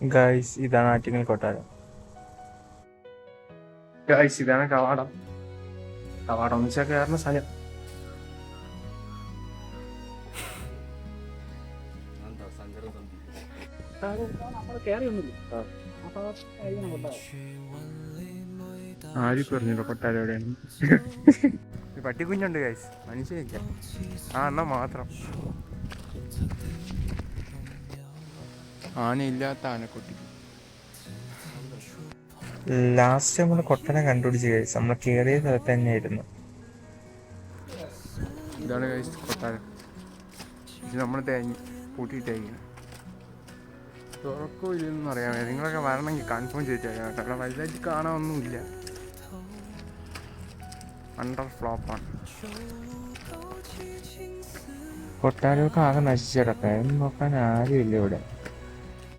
Guys ഇതാണ് ആറ്റിങ്ങൽ കൊട്ടാരം. Guys ഇതാണ് കവാടം. കവാടം എന്ന് വെച്ചാൽ കയറുന്ന സ്ഥലം. ആരും പറഞ്ഞില്ല കൊട്ടാരം എവിടെയാണ്. പട്ടിക്കുഞ്ഞുണ്ട് ഗൈസ്, മനുഷ്യനില്ല. എന്നാ മാത്രം ആനയില്ലാത്ത ആനക്കുട്ടി. ലാസ്റ്റ് നമ്മൾ കൊട്ടാരം കണ്ടുപിടിച്ച് ഗൈസ്. നമ്മൾ കയറിയ സ്ഥലത്ത് തന്നെയായിരുന്നു. ഇതാണ് ഗൈസ് കൊട്ടാരം. ഇത് നമ്മൾ തേങ്ങി കൂട്ടിയിട്ടേക്കാണ്. തുറക്കില്ലെന്ന് അറിയാമേ. നിങ്ങളൊക്കെ വരണമെങ്കിൽ കൺഫേം ചെയ്തേക്കാം കേട്ടോ. അവിടെ വലുതായിട്ട് കാണാനൊന്നുമില്ല, അണ്ടർ ഫ്ലോപ്പാണ്. കൊട്ടാരമൊക്കെ ആകെ നശിച്ചു കിടക്കാം. നോക്കാൻ ആരുമില്ല ഇവിടെ.